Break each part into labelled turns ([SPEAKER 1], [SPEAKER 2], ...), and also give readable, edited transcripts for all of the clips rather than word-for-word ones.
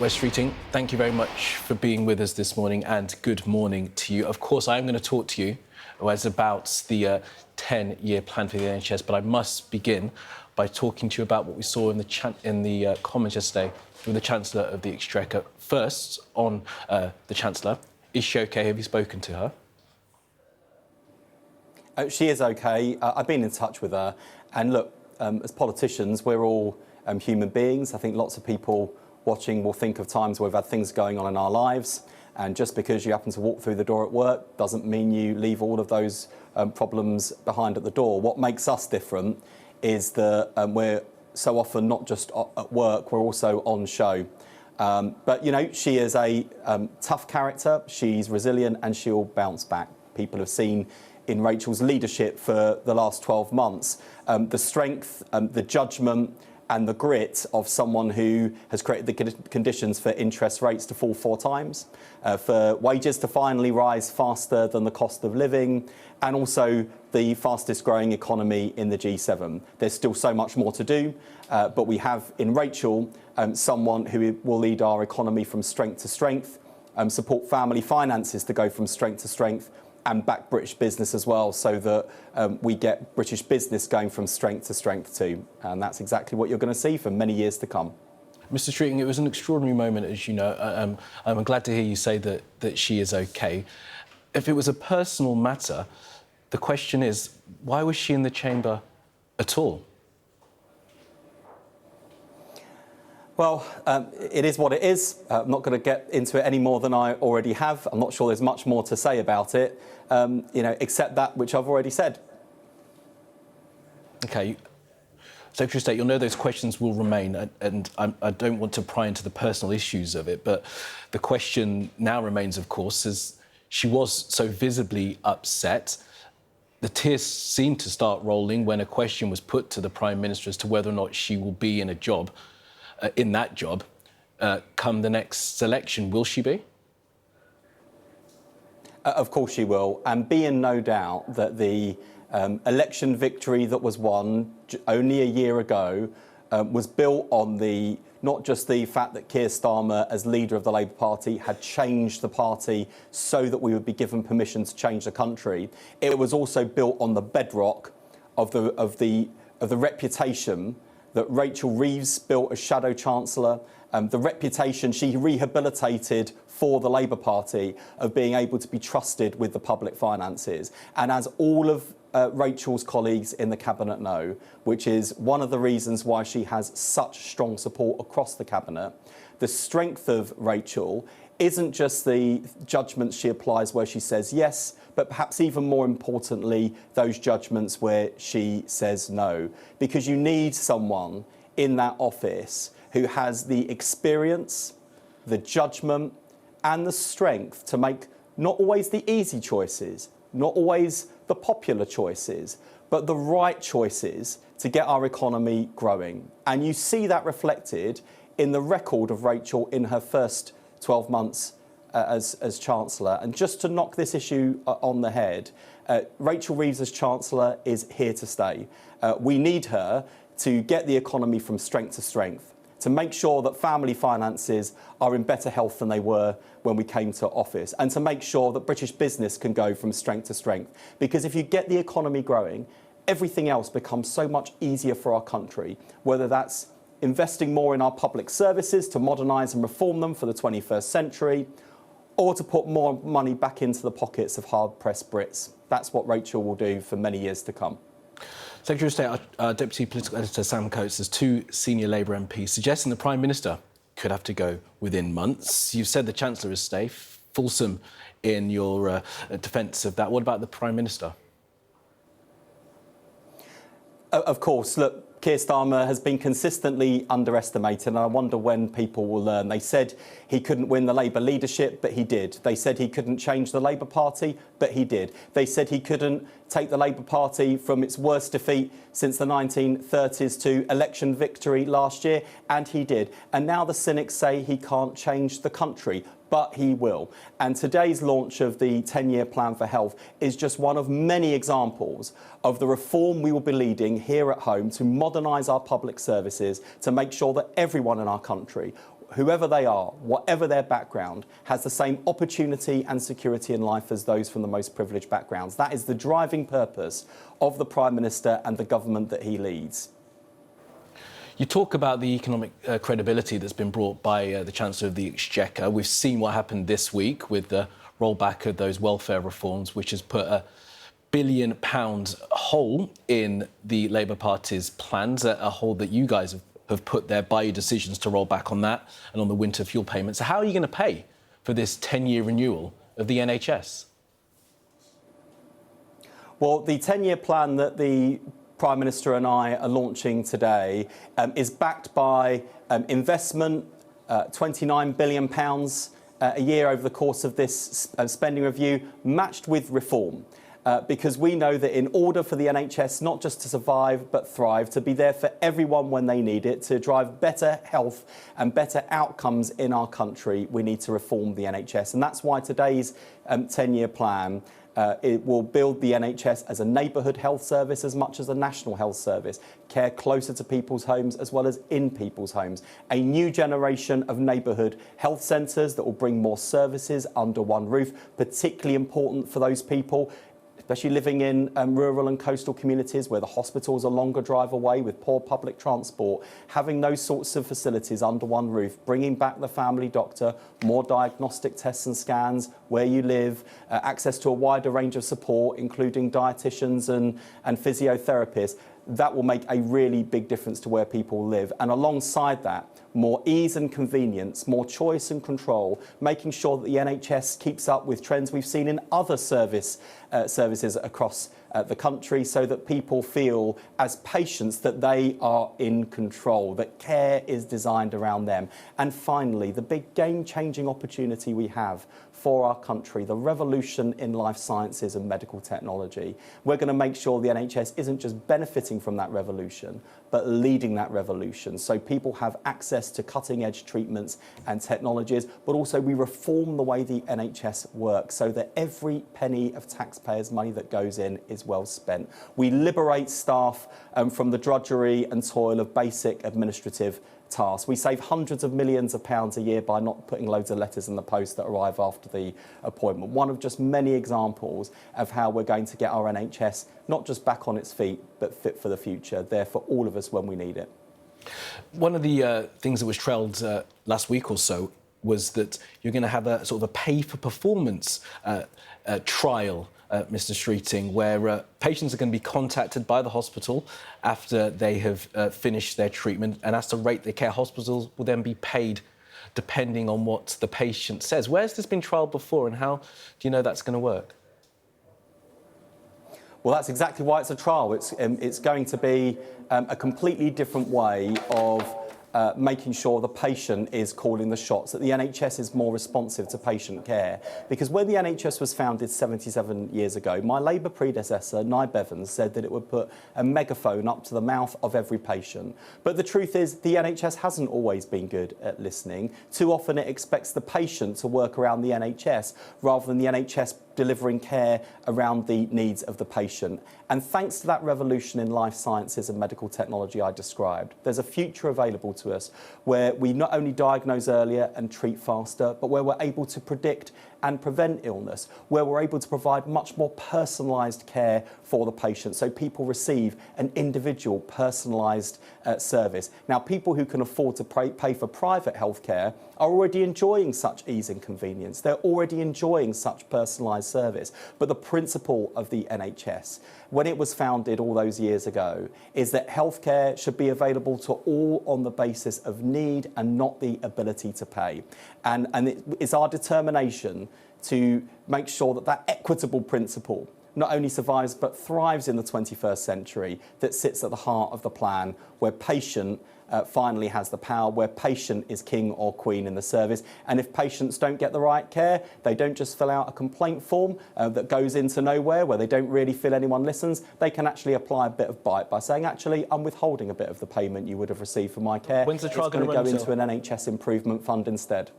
[SPEAKER 1] Wes Streeting, thank you very much for being with us this morning, and good morning to you. Of course, I am going to talk to you, Wes, about the 10-year plan for the NHS, but I must begin by talking to you about what we saw in the Commons yesterday with the Chancellor of the Exchequer. First, on the Chancellor, is she OK? Have you spoken to her?
[SPEAKER 2] She is OK. I've been in touch with her. And look, as politicians, we're all human beings. I think lots of people watching will think of times where we've had things going on in our lives. And just because you happen to walk through the door at work doesn't mean you leave all of those problems behind at the door. What makes us different is that we're so often not just at work, we're also on show. But, you know, she is a tough character. She's resilient and she'll bounce back. People have seen in Rachel's leadership for the last 12 months the strength, the judgment and the grit of someone who has created the conditions for interest rates to fall 4 times, for wages to finally rise faster than the cost of living, and also the fastest growing economy in the G7. There's still so much more to do, but we have in Rachel someone who will lead our economy from strength to strength, support family finances to go from strength to strength, and back British business as well, so that we get British business going from strength to strength too. And that's exactly what you're going to see for many years to come.
[SPEAKER 1] Mr. Streeting, it was an extraordinary moment, as you know. I'm glad to hear you say that she is OK. If it was a personal matter, the question is, why was she in the chamber at all?
[SPEAKER 2] Well, it is what it is. I'm not going to get into it any more than I already have. I'm not sure there's much more to say about it, you know, except that which I've already said. OK. Secretary of State, you'll know those questions will remain, and I don't want to pry into the personal issues of it, but the question now remains, of course, as she was so visibly upset. The tears seemed to start rolling when a question was put to the Prime Minister as to whether or not she will be in a job. In that job, come the next election. Will she be? Of course she will, and be in no doubt that the election victory that was won only a year ago was built on not just the fact that Keir Starmer, as leader of the Labour Party, had changed the party so that we would be given permission to change the country. It was also built on the bedrock of the reputation that Rachel Reeves built as Shadow Chancellor, the reputation she rehabilitated for the Labour Party of being able to be trusted with the public finances. And as all of Rachel's colleagues in the Cabinet know, which is one of the reasons why she has such strong support across the Cabinet, the strength of Rachel isn't just the judgments she applies where she says yes, but perhaps even more importantly, those judgments where she says no. Because you need someone in that office who has the experience, the judgment and the strength to make not always the easy choices, not always the popular choices, but the right choices to get our economy growing. And you see that reflected in the record of Rachel in her first 12 months as Chancellor. And just to knock this issue on the head, Rachel Reeves as Chancellor is here to stay. We need her to get the economy from strength to strength, to make sure that family finances are in better health than they were when we came to office, and to make sure that British business can go from strength to strength. Because if you get the economy growing, everything else becomes so much easier for our country, whether that's investing more in our public services to modernise and reform them for the 21st century, or to put more money back into the pockets of hard-pressed Brits. That's what Rachel will do for many years to come.
[SPEAKER 1] Secretary of State, our Deputy Political Editor Sam Coates has 2 senior Labour MPs suggesting the Prime Minister could have to go within months. You've said the Chancellor is safe, fulsome in your defence of that. What about the Prime Minister?
[SPEAKER 2] Of course, look, Keir Starmer has been consistently underestimated, and I wonder when people will learn. They said he couldn't win the Labour leadership, but he did. They said he couldn't change the Labour Party, but he did. They said he couldn't take the Labour Party from its worst defeat since the 1930s to election victory last year, and he did. And now the cynics say he can't change the country, but he will. And today's launch of the 10-year plan for health is just one of many examples of the reform we will be leading here at home to modernise our public services, to make sure that everyone in our country whoever they are, whatever their background, has the same opportunity and security in life as those from the most privileged backgrounds. That is the driving purpose of the Prime Minister and the government that he leads.
[SPEAKER 1] You talk about the economic credibility that's been brought by the Chancellor of the Exchequer. We've seen what happened this week with the rollback of those welfare reforms, which has put a £1 billion hole in the Labour Party's plans, a hole that you guys have put there by your decisions to roll back on that and on the winter fuel payments. So how are you going to pay for this 10-year renewal of the NHS?
[SPEAKER 2] Well, the 10-year plan that the Prime Minister and I are launching today is backed by investment, £29 billion a year over the course of this spending review, matched with reform. Because we know that in order for the NHS not just to survive but thrive, to be there for everyone when they need it, to drive better health and better outcomes in our country, we need to reform the NHS. And that's why today's 10-year plan it will build the NHS as a neighbourhood health service as much as a national health service, care closer to people's homes as well as in people's homes. A new generation of neighbourhood health centres that will bring more services under one roof, particularly important for those people especially living in rural and coastal communities where the hospitals are longer drive away with poor public transport. Having those sorts of facilities under one roof, bringing back the family doctor, more diagnostic tests and scans where you live, access to a wider range of support, including dietitians and physiotherapists, that will make a really big difference to where people live. And alongside that, more ease and convenience, more choice and control, making sure that the NHS keeps up with trends we've seen in other services across the country, so that people feel as patients that they are in control, that care is designed around them. And finally, the big game-changing opportunity we have for our country, the revolution in life sciences and medical technology. We're going to make sure the NHS isn't just benefiting from that revolution, but leading that revolution, so people have access to cutting-edge treatments and technologies, but also we reform the way the NHS works so that every penny of taxpayers' money that goes in is well spent. We liberate staff from the drudgery and toil of basic administrative tasks. We save hundreds of millions of pounds a year by not putting loads of letters in the post that arrive after the appointment. One of just many examples of how we're going to get our NHS not just back on its feet, but fit for the future, there for all of us when we need it.
[SPEAKER 1] One of the things that was trailed last week or so was that you're going to have a sort of a pay-for-performance trial, Mr. Streeting, where patients are going to be contacted by the hospital after they have finished their treatment, and as to rate their care, hospitals will then be paid depending on what the patient says. Where's this been trialled before, and how do you know that's going to work?
[SPEAKER 2] Well, that's exactly why it's a trial. It's going to be a completely different way of making sure the patient is calling the shots, that the NHS is more responsive to patient care. Because when the NHS was founded 77 years ago, my Labour predecessor, Nye Bevans, said that it would put a megaphone up to the mouth of every patient. But the truth is, the NHS hasn't always been good at listening. Too often it expects the patient to work around the NHS rather than the NHS delivering care around the needs of the patient. And thanks to that revolution in life sciences and medical technology I described, there's a future available to us where we not only diagnose earlier and treat faster, but where we're able to predict and prevent illness, where we're able to provide much more personalised care for the patient, so people receive an individual personalised service. Now, people who can afford to pay for private healthcare are already enjoying such ease and convenience. They're already enjoying such personalised service. But the principle of the NHS, when it was founded all those years ago, is that healthcare should be available to all on the basis of need and not the ability to pay. And it's our determination to make sure that that equitable principle not only survives but thrives in the 21st century, that sits at the heart of the plan, where patient finally has the power, where patient is king or queen in the service. And if patients don't get the right care, they don't just fill out a complaint form that goes into nowhere, where they don't really feel anyone listens. They can actually apply a bit of bite by saying, actually, I'm withholding a bit of the payment you would have received for my care.
[SPEAKER 1] When's the trial going to
[SPEAKER 2] go into an NHS improvement fund instead.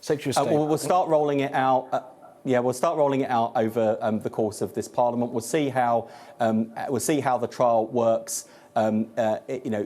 [SPEAKER 1] Secretary of State.
[SPEAKER 2] We'll start rolling it out. We'll start rolling it out over the course of this Parliament. We'll see how the trial works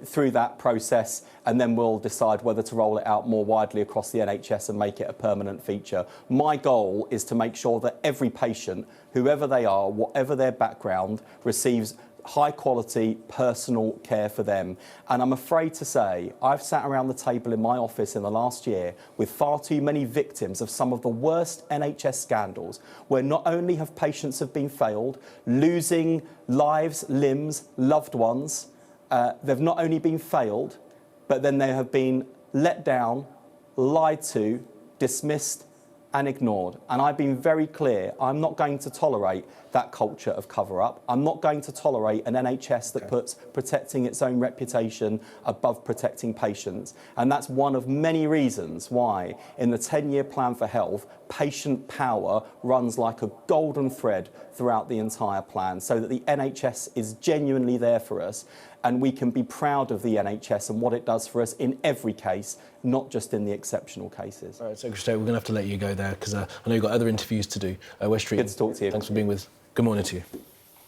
[SPEAKER 2] through that process, and then we'll decide whether to roll it out more widely across the NHS and make it a permanent feature. My goal is to make sure that every patient, whoever they are, whatever their background, receives high-quality personal care for them. And I'm afraid to say, I've sat around the table in my office in the last year with far too many victims of some of the worst NHS scandals, where not only have patients been failed, losing lives, limbs, loved ones, they've not only been failed, but then they have been let down, lied to, dismissed and ignored. And I've been very clear, I'm not going to tolerate that culture of cover-up. I'm not going to tolerate an NHS that puts protecting its own reputation above protecting patients. And that's one of many reasons why, in the 10-year plan for health, patient power runs like a golden thread throughout the entire plan, so that the NHS is genuinely there for us, and we can be proud of the NHS and what it does for us in every case, not just in the exceptional cases.
[SPEAKER 1] All right, Secretary, we're going to have to let you go there because I know you've got other interviews to do. Wes Streeting,
[SPEAKER 2] Good to talk to you.
[SPEAKER 1] Thanks for being with. Good morning to you.